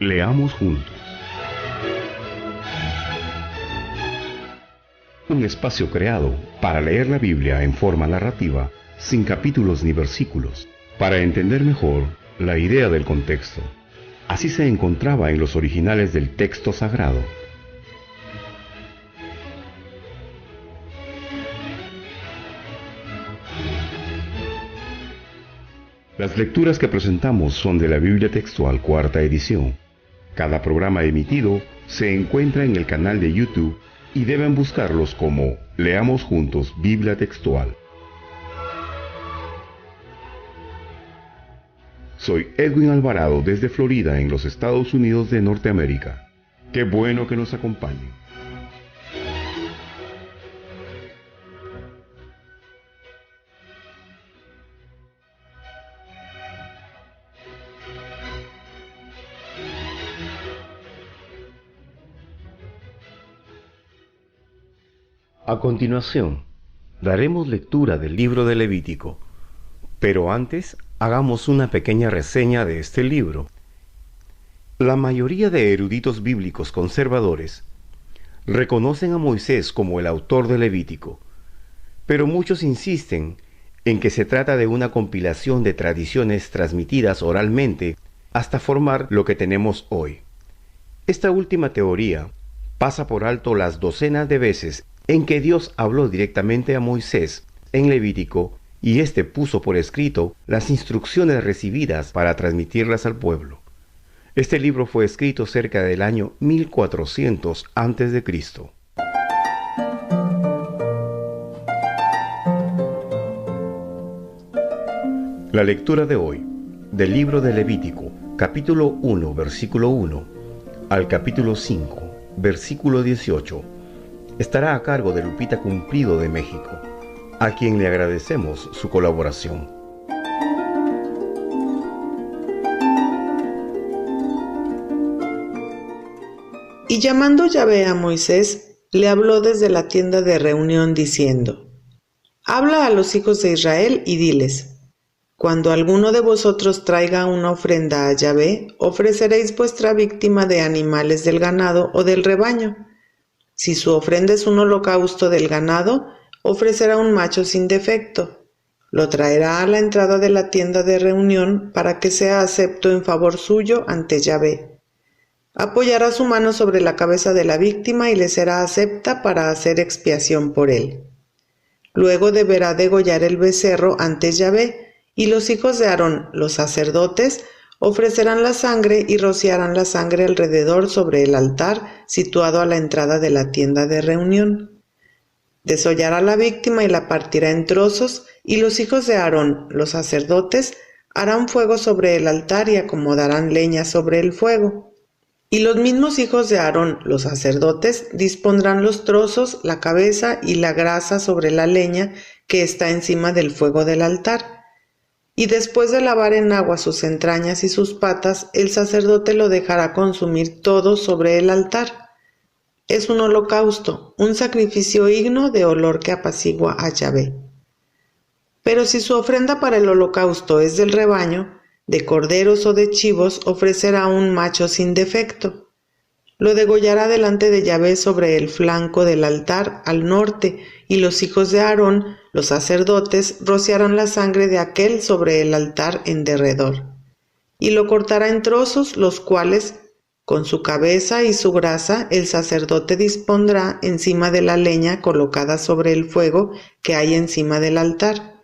Leamos juntos. Un espacio creado para leer la Biblia en forma narrativa, sin capítulos ni versículos, para entender mejor la idea del contexto. Así se encontraba en los originales del texto sagrado. Las lecturas que presentamos son de la Biblia Textual Cuarta Edición. Cada programa emitido se encuentra en el canal de YouTube y deben buscarlos como Leamos Juntos Biblia Textual. Soy Edwin Alvarado desde Florida, en los Estados Unidos de Norteamérica. Qué bueno que nos acompañen. A continuación, daremos lectura del libro de Levítico, pero antes hagamos una pequeña reseña de este libro. La mayoría de eruditos bíblicos conservadores reconocen a Moisés como el autor de Levítico, pero muchos insisten en que se trata de una compilación de tradiciones transmitidas oralmente hasta formar lo que tenemos hoy. Esta última teoría pasa por alto las docenas de veces en que Dios habló directamente a Moisés en Levítico y éste puso por escrito las instrucciones recibidas para transmitirlas al pueblo. Este libro fue escrito cerca del año 1400 a.C. La lectura de hoy del libro de Levítico, capítulo 1, versículo 1, al capítulo 5, versículo 18, estará a cargo de Lupita Cumplido de México, a quien le agradecemos su colaboración. Y llamando Yahvé a Moisés, le habló desde la tienda de reunión diciendo: Habla a los hijos de Israel y diles: Cuando alguno de vosotros traiga una ofrenda a Yahvé, ofreceréis vuestra víctima de animales del ganado o del rebaño. Si su ofrenda es un holocausto del ganado, ofrecerá un macho sin defecto. Lo traerá a la entrada de la tienda de reunión para que sea acepto en favor suyo ante Yahvé. Apoyará su mano sobre la cabeza de la víctima y le será acepta para hacer expiación por él. Luego deberá degollar el becerro ante Yahvé, y los hijos de Aarón, los sacerdotes, ofrecerán la sangre y rociarán la sangre alrededor sobre el altar situado a la entrada de la tienda de reunión. Desollará la víctima y la partirá en trozos, y los hijos de Aarón, los sacerdotes, harán fuego sobre el altar y acomodarán leña sobre el fuego. Y los mismos hijos de Aarón, los sacerdotes, dispondrán los trozos, la cabeza y la grasa sobre la leña que está encima del fuego del altar. Y después de lavar en agua sus entrañas y sus patas, el sacerdote lo dejará consumir todo sobre el altar. Es un holocausto, un sacrificio digno de olor que apacigua a Yahvé. Pero si su ofrenda para el holocausto es del rebaño, de corderos o de chivos, ofrecerá un macho sin defecto. Lo degollará delante de Yahvé sobre el flanco del altar al norte, y los hijos de Aarón, los sacerdotes, rociarán la sangre de aquel sobre el altar en derredor. Y lo cortará en trozos, los cuales, con su cabeza y su grasa, el sacerdote dispondrá encima de la leña colocada sobre el fuego que hay encima del altar.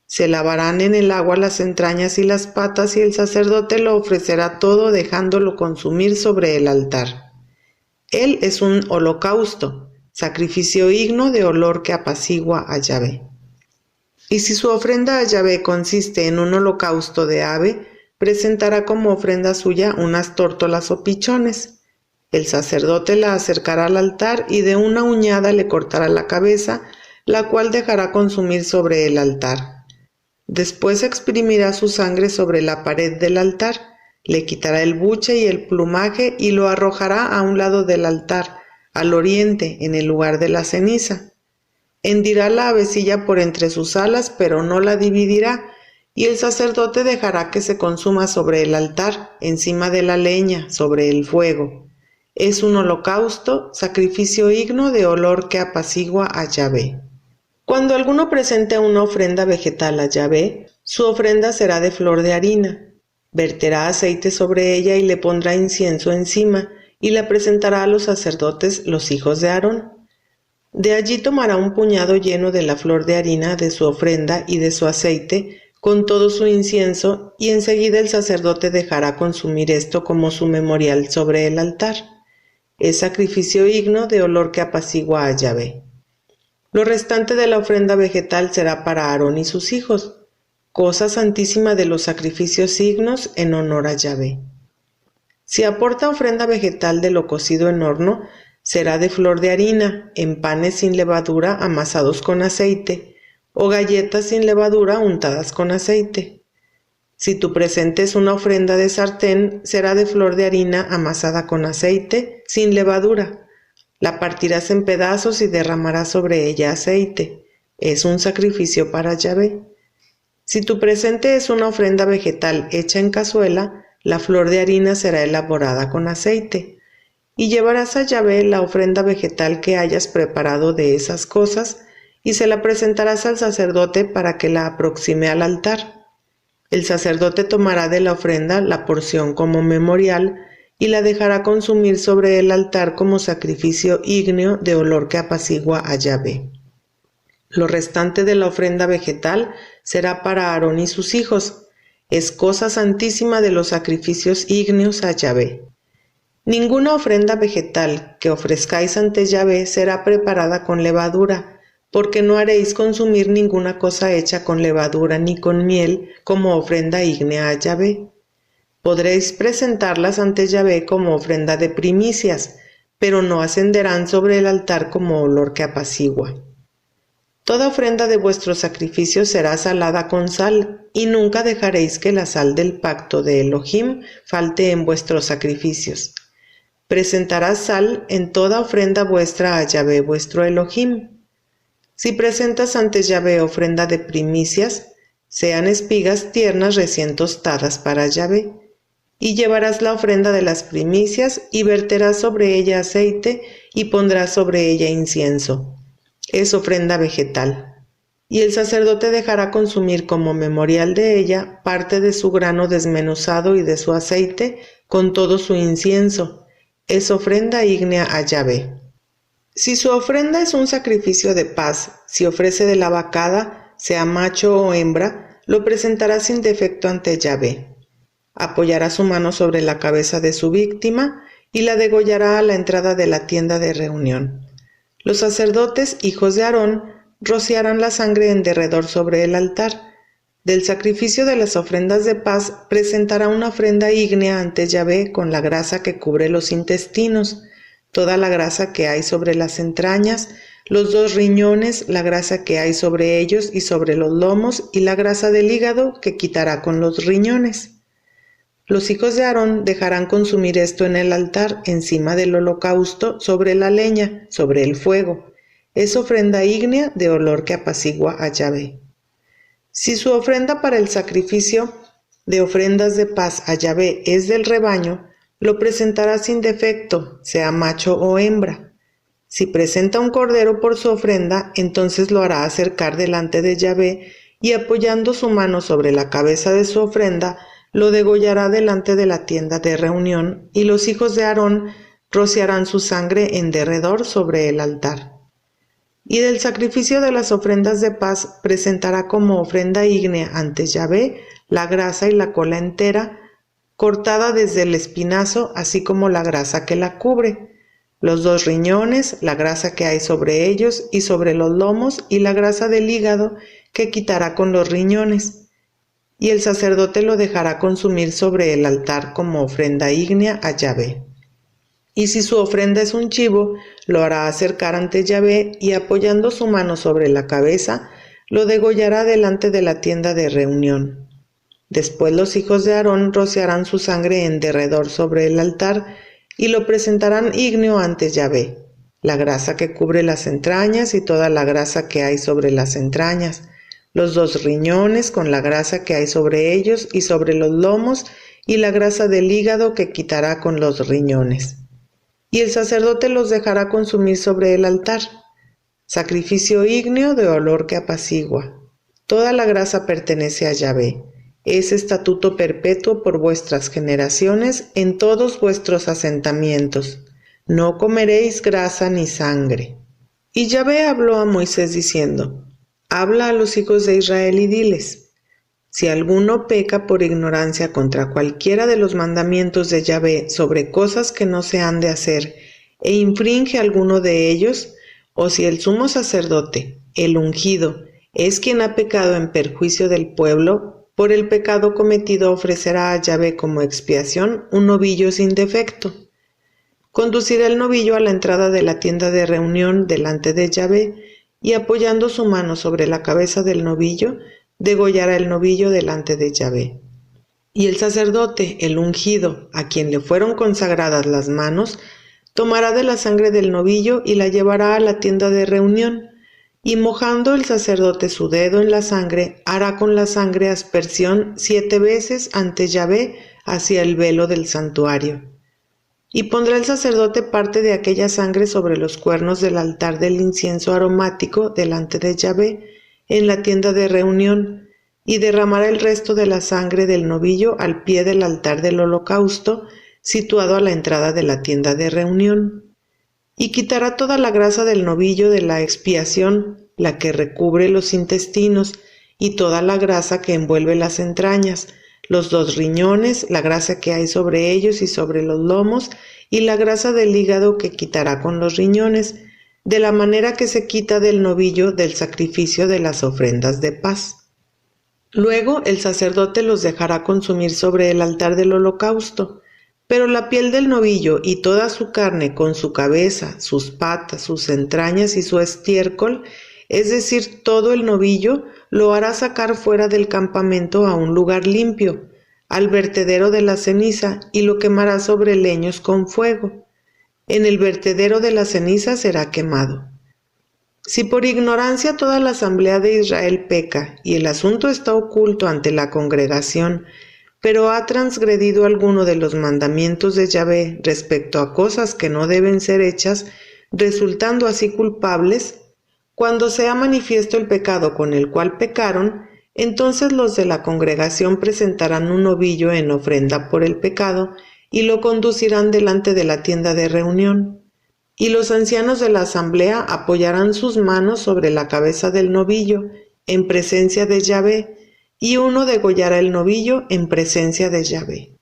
Se lavarán en el agua las entrañas y las patas, y el sacerdote lo ofrecerá todo, dejándolo consumir sobre el altar. Él es un holocausto, sacrificio digno de olor que apacigua a Yahvé. Y si su ofrenda a Yahvé consiste en un holocausto de ave, presentará como ofrenda suya unas tórtolas o pichones. El sacerdote la acercará al altar y de una uñada le cortará la cabeza, la cual dejará consumir sobre el altar. Después exprimirá su sangre sobre la pared del altar, le quitará el buche y el plumaje y lo arrojará a un lado del altar, al oriente, en el lugar de la ceniza. Hendirá la avecilla por entre sus alas, pero no la dividirá, y el sacerdote dejará que se consuma sobre el altar, encima de la leña, sobre el fuego. Es un holocausto, sacrificio ígneo de olor que apacigua a Yahvé. Cuando alguno presente una ofrenda vegetal a Yahvé, su ofrenda será de flor de harina. Verterá aceite sobre ella y le pondrá incienso encima, y la presentará a los sacerdotes, los hijos de Aarón. De allí tomará un puñado lleno de la flor de harina de su ofrenda y de su aceite, con todo su incienso, y enseguida el sacerdote dejará consumir esto como su memorial sobre el altar. Es sacrificio ígneo de olor que apacigua a Yahvé. Lo restante de la ofrenda vegetal será para Aarón y sus hijos, cosa santísima de los sacrificios ígneos en honor a Yahvé. Si aporta ofrenda vegetal de lo cocido en horno, será de flor de harina, en panes sin levadura amasados con aceite, o galletas sin levadura untadas con aceite. Si tu presente es una ofrenda de sartén, será de flor de harina amasada con aceite, sin levadura. La partirás en pedazos y derramarás sobre ella aceite. Es un sacrificio para Yahvé. Si tu presente es una ofrenda vegetal hecha en cazuela, la flor de harina será elaborada con aceite. Y llevarás a Yahvé la ofrenda vegetal que hayas preparado de esas cosas, y se la presentarás al sacerdote para que la aproxime al altar. El sacerdote tomará de la ofrenda la porción como memorial y la dejará consumir sobre el altar como sacrificio ígneo de olor que apacigua a Yahvé. Lo restante de la ofrenda vegetal será para Aarón y sus hijos. Es cosa santísima de los sacrificios ígneos a Yahvé. Ninguna ofrenda vegetal que ofrezcáis ante Yahvé será preparada con levadura, porque no haréis consumir ninguna cosa hecha con levadura ni con miel como ofrenda ígnea a Yahvé. Podréis presentarlas ante Yahvé como ofrenda de primicias, pero no ascenderán sobre el altar como olor que apacigua. Toda ofrenda de vuestros sacrificios será salada con sal, y nunca dejaréis que la sal del pacto de Elohim falte en vuestros sacrificios. Presentarás sal en toda ofrenda vuestra a Yahvé vuestro Elohim. Si presentas ante Yahvé ofrenda de primicias, sean espigas tiernas recién tostadas para Yahvé, y llevarás la ofrenda de las primicias y verterás sobre ella aceite y pondrás sobre ella incienso. Es ofrenda vegetal. Y el sacerdote dejará consumir como memorial de ella parte de su grano desmenuzado y de su aceite con todo su incienso. Es ofrenda ígnea a Yahvé. Si su ofrenda es un sacrificio de paz, si ofrece de la vacada, sea macho o hembra, lo presentará sin defecto ante Yahvé. Apoyará su mano sobre la cabeza de su víctima y la degollará a la entrada de la tienda de reunión. Los sacerdotes, hijos de Aarón, rociarán la sangre en derredor sobre el altar. Del sacrificio de las ofrendas de paz presentará una ofrenda ígnea ante Yahvé con la grasa que cubre los intestinos, toda la grasa que hay sobre las entrañas, los 2 riñones, la grasa que hay sobre ellos y sobre los lomos, y la grasa del hígado que quitará con los riñones. Los hijos de Aarón dejarán consumir esto en el altar, encima del holocausto, sobre la leña, sobre el fuego. Es ofrenda ígnea de olor que apacigua a Yahvé. Si su ofrenda para el sacrificio de ofrendas de paz a Yahvé es del rebaño, lo presentará sin defecto, sea macho o hembra. Si presenta un cordero por su ofrenda, entonces lo hará acercar delante de Yahvé y apoyando su mano sobre la cabeza de su ofrenda, lo degollará delante de la tienda de reunión, y los hijos de Aarón rociarán su sangre en derredor sobre el altar. Y del sacrificio de las ofrendas de paz presentará como ofrenda ígnea ante Yahvé la grasa y la cola entera, cortada desde el espinazo, así como la grasa que la cubre, los 2 riñones, la grasa que hay sobre ellos y sobre los lomos, y la grasa del hígado que quitará con los riñones. Y el sacerdote lo dejará consumir sobre el altar como ofrenda ígnea a Yahvé. Y si su ofrenda es un chivo, lo hará acercar ante Yahvé y apoyando su mano sobre la cabeza, lo degollará delante de la tienda de reunión. Después los hijos de Aarón rociarán su sangre en derredor sobre el altar y lo presentarán ígneo ante Yahvé, la grasa que cubre las entrañas y toda la grasa que hay sobre las entrañas, los 2 riñones con la grasa que hay sobre ellos y sobre los lomos, y la grasa del hígado que quitará con los riñones. Y el sacerdote los dejará consumir sobre el altar. Sacrificio ígneo de olor que apacigua. Toda la grasa pertenece a Yahvé. Es estatuto perpetuo por vuestras generaciones en todos vuestros asentamientos. No comeréis grasa ni sangre. Y Yahvé habló a Moisés diciendo: Habla a los hijos de Israel y diles: Si alguno peca por ignorancia contra cualquiera de los mandamientos de Yahvé sobre cosas que no se han de hacer, e infringe alguno de ellos, o si el sumo sacerdote, el ungido, es quien ha pecado en perjuicio del pueblo, por el pecado cometido ofrecerá a Yahvé como expiación un novillo sin defecto. Conducirá el novillo a la entrada de la tienda de reunión delante de Yahvé, y apoyando su mano sobre la cabeza del novillo, degollará el novillo delante de Yahvé. Y el sacerdote, el ungido, a quien le fueron consagradas las manos, tomará de la sangre del novillo y la llevará a la tienda de reunión, y mojando el sacerdote su dedo en la sangre, hará con la sangre aspersión 7 veces ante Yahvé hacia el velo del santuario. Y pondrá el sacerdote parte de aquella sangre sobre los cuernos del altar del incienso aromático delante de Yahvé en la tienda de reunión, y derramará el resto de la sangre del novillo al pie del altar del holocausto, situado a la entrada de la tienda de reunión. Y quitará toda la grasa del novillo de la expiación, la que recubre los intestinos, y toda la grasa que envuelve las entrañas, los 2 riñones, la grasa que hay sobre ellos y sobre los lomos, y la grasa del hígado que quitará con los riñones, de la manera que se quita del novillo del sacrificio de las ofrendas de paz. Luego el sacerdote los dejará consumir sobre el altar del holocausto, pero la piel del novillo y toda su carne con su cabeza, sus patas, sus entrañas y su estiércol, es decir, todo el novillo, lo hará sacar fuera del campamento a un lugar limpio, al vertedero de la ceniza, y lo quemará sobre leños con fuego. En el vertedero de la ceniza será quemado. Si por ignorancia toda la asamblea de Israel peca, y el asunto está oculto ante la congregación, pero ha transgredido alguno de los mandamientos de Yahvé respecto a cosas que no deben ser hechas, resultando así culpables, cuando sea manifiesto el pecado con el cual pecaron, entonces los de la congregación presentarán un novillo en ofrenda por el pecado y lo conducirán delante de la tienda de reunión. Y los ancianos de la asamblea apoyarán sus manos sobre la cabeza del novillo en presencia de Yahvé, y uno degollará el novillo en presencia de Yahvé.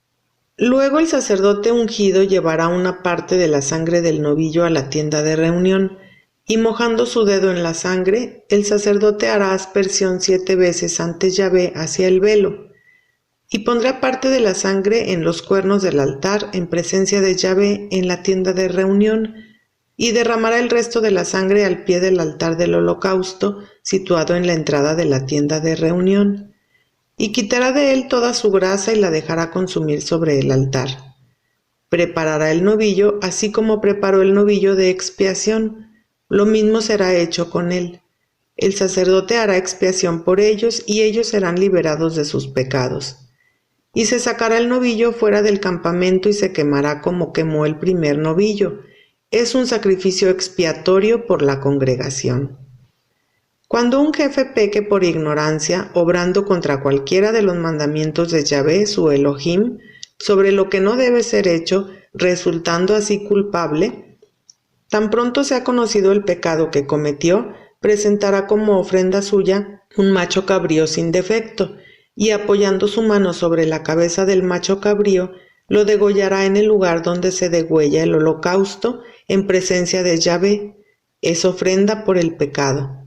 Luego el sacerdote ungido llevará una parte de la sangre del novillo a la tienda de reunión, y mojando su dedo en la sangre, el sacerdote hará aspersión 7 veces ante Yahvé hacia el velo, y pondrá parte de la sangre en los cuernos del altar en presencia de Yahvé en la tienda de reunión, y derramará el resto de la sangre al pie del altar del holocausto, situado en la entrada de la tienda de reunión. Y quitará de él toda su grasa y la dejará consumir sobre el altar. Preparará el novillo, así como preparó el novillo de expiación. Lo mismo será hecho con él. El sacerdote hará expiación por ellos, y ellos serán liberados de sus pecados. Y se sacará el novillo fuera del campamento y se quemará como quemó el primer novillo. Es un sacrificio expiatorio por la congregación. Cuando un jefe peque por ignorancia, obrando contra cualquiera de los mandamientos de Yahvé, su Elohim, sobre lo que no debe ser hecho, resultando así culpable, tan pronto sea conocido el pecado que cometió, presentará como ofrenda suya un macho cabrío sin defecto, y apoyando su mano sobre la cabeza del macho cabrío, lo degollará en el lugar donde se degüella el holocausto, en presencia de Yahvé. Es ofrenda por el pecado.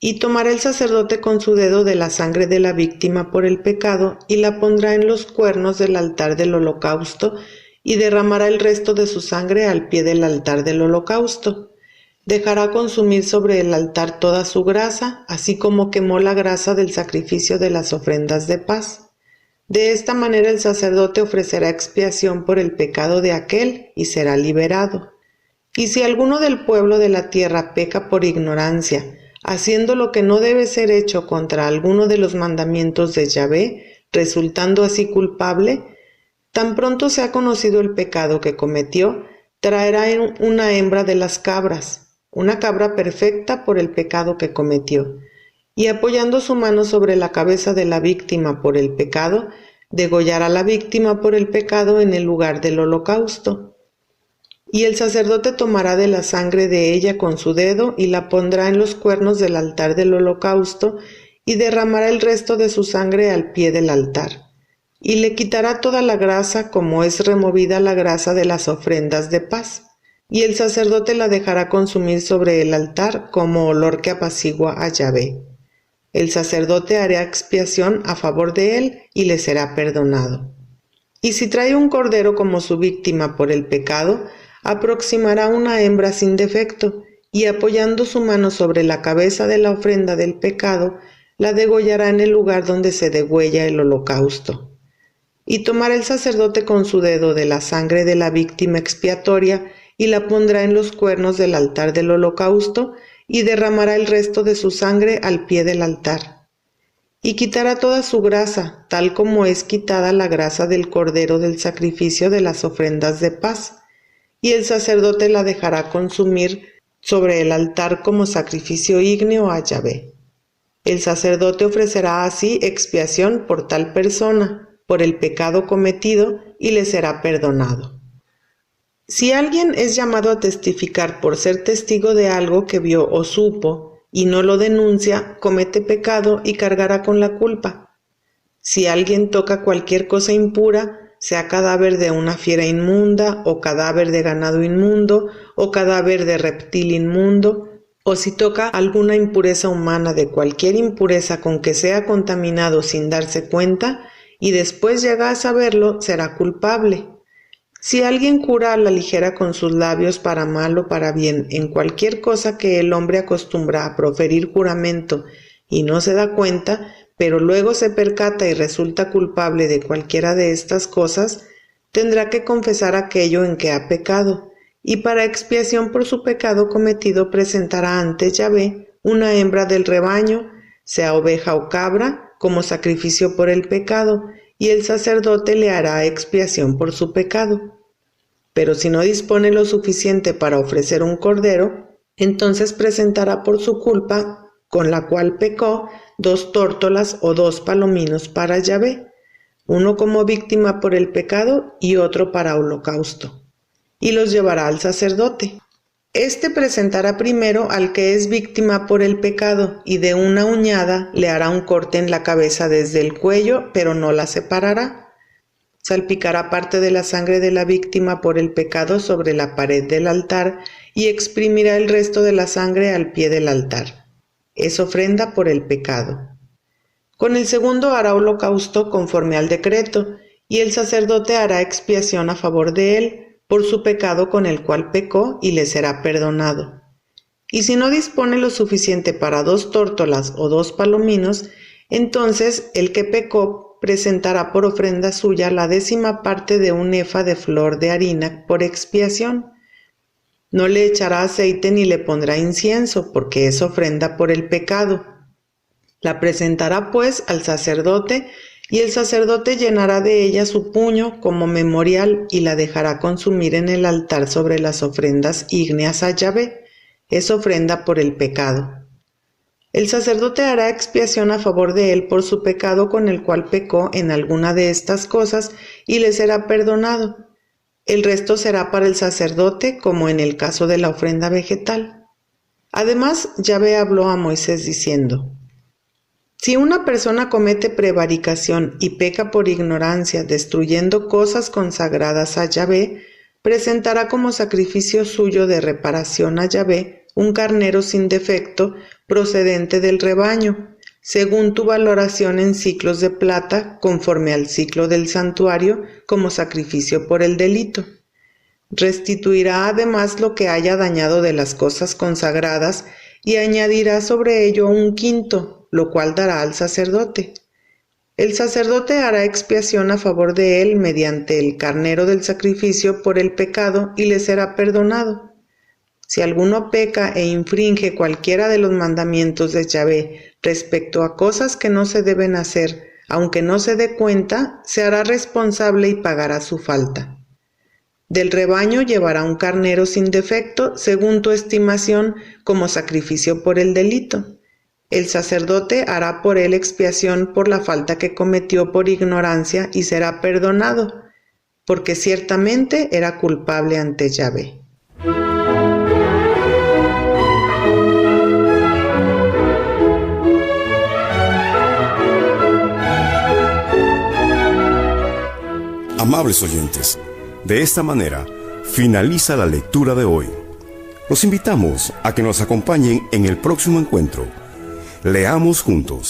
Y tomará el sacerdote con su dedo de la sangre de la víctima por el pecado, y la pondrá en los cuernos del altar del holocausto, y derramará el resto de su sangre al pie del altar del holocausto. Dejará consumir sobre el altar toda su grasa, así como quemó la grasa del sacrificio de las ofrendas de paz. De esta manera el sacerdote ofrecerá expiación por el pecado de aquel, y será liberado. Y si alguno del pueblo de la tierra peca por ignorancia, haciendo lo que no debe ser hecho contra alguno de los mandamientos de Yahvé, resultando así culpable, tan pronto se ha conocido el pecado que cometió, traerá una hembra de las cabras, una cabra perfecta por el pecado que cometió, y apoyando su mano sobre la cabeza de la víctima por el pecado, degollará a la víctima por el pecado en el lugar del holocausto. Y el sacerdote tomará de la sangre de ella con su dedo y la pondrá en los cuernos del altar del holocausto y derramará el resto de su sangre al pie del altar. Y le quitará toda la grasa como es removida la grasa de las ofrendas de paz. Y el sacerdote la dejará consumir sobre el altar como olor que apacigua a Yahvé. El sacerdote hará expiación a favor de él y le será perdonado. Y si trae un cordero como su víctima por el pecado, aproximará una hembra sin defecto, y apoyando su mano sobre la cabeza de la ofrenda del pecado, la degollará en el lugar donde se degüella el holocausto. Y tomará el sacerdote con su dedo de la sangre de la víctima expiatoria, y la pondrá en los cuernos del altar del holocausto, y derramará el resto de su sangre al pie del altar. Y quitará toda su grasa, tal como es quitada la grasa del cordero del sacrificio de las ofrendas de paz, y el sacerdote la dejará consumir sobre el altar como sacrificio ígneo a Yahvé. El sacerdote ofrecerá así expiación por tal persona, por el pecado cometido, y le será perdonado. Si alguien es llamado a testificar por ser testigo de algo que vio o supo, y no lo denuncia, comete pecado y cargará con la culpa. Si alguien toca cualquier cosa impura, sea cadáver de una fiera inmunda, o cadáver de ganado inmundo, o cadáver de reptil inmundo, o si toca alguna impureza humana de cualquier impureza con que sea contaminado sin darse cuenta, y después llega a saberlo, será culpable. Si alguien cura a la ligera con sus labios para mal o para bien en cualquier cosa que el hombre acostumbra a proferir juramento y no se da cuenta, pero luego se percata y resulta culpable de cualquiera de estas cosas, tendrá que confesar aquello en que ha pecado, y para expiación por su pecado cometido presentará ante Yahvé una hembra del rebaño, sea oveja o cabra, como sacrificio por el pecado, y el sacerdote le hará expiación por su pecado. Pero si no dispone lo suficiente para ofrecer un cordero, entonces presentará por su culpa, con la cual pecó, 2 tórtolas o 2 palominos para Yahvé, uno como víctima por el pecado y otro para holocausto, y los llevará al sacerdote. Este presentará primero al que es víctima por el pecado, y de una uñada le hará un corte en la cabeza desde el cuello, pero no la separará. Salpicará parte de la sangre de la víctima por el pecado sobre la pared del altar y exprimirá el resto de la sangre al pie del altar. Es ofrenda por el pecado. Con el segundo hará holocausto conforme al decreto, y el sacerdote hará expiación a favor de él por su pecado con el cual pecó, y le será perdonado. Y si no dispone lo suficiente para 2 tórtolas o 2 palominos, entonces el que pecó presentará por ofrenda suya la 10ª parte de un efa de flor de harina por expiación. No le echará aceite ni le pondrá incienso, porque es ofrenda por el pecado. La presentará pues al sacerdote, y el sacerdote llenará de ella su puño como memorial y la dejará consumir en el altar sobre las ofrendas ígneas a Yahvé. Es ofrenda por el pecado. El sacerdote hará expiación a favor de él por su pecado con el cual pecó en alguna de estas cosas y le será perdonado. El resto será para el sacerdote, como en el caso de la ofrenda vegetal. Además, Yahvé habló a Moisés diciendo: si una persona comete prevaricación y peca por ignorancia, destruyendo cosas consagradas a Yahvé, presentará como sacrificio suyo de reparación a Yahvé un carnero sin defecto procedente del rebaño, según tu valoración en siclos de plata, conforme al siclo del santuario, como sacrificio por el delito. Restituirá además lo que haya dañado de las cosas consagradas y añadirá sobre ello un quinto, lo cual dará al sacerdote. El sacerdote hará expiación a favor de él mediante el carnero del sacrificio por el pecado y le será perdonado. Si alguno peca e infringe cualquiera de los mandamientos de Yahvé respecto a cosas que no se deben hacer, aunque no se dé cuenta, se hará responsable y pagará su falta. Del rebaño llevará un carnero sin defecto, según tu estimación, como sacrificio por el delito. El sacerdote hará por él expiación por la falta que cometió por ignorancia y será perdonado, porque ciertamente era culpable ante Yahvé. Amables oyentes, de esta manera finaliza la lectura de hoy. Los invitamos a que nos acompañen en el próximo encuentro. Leamos juntos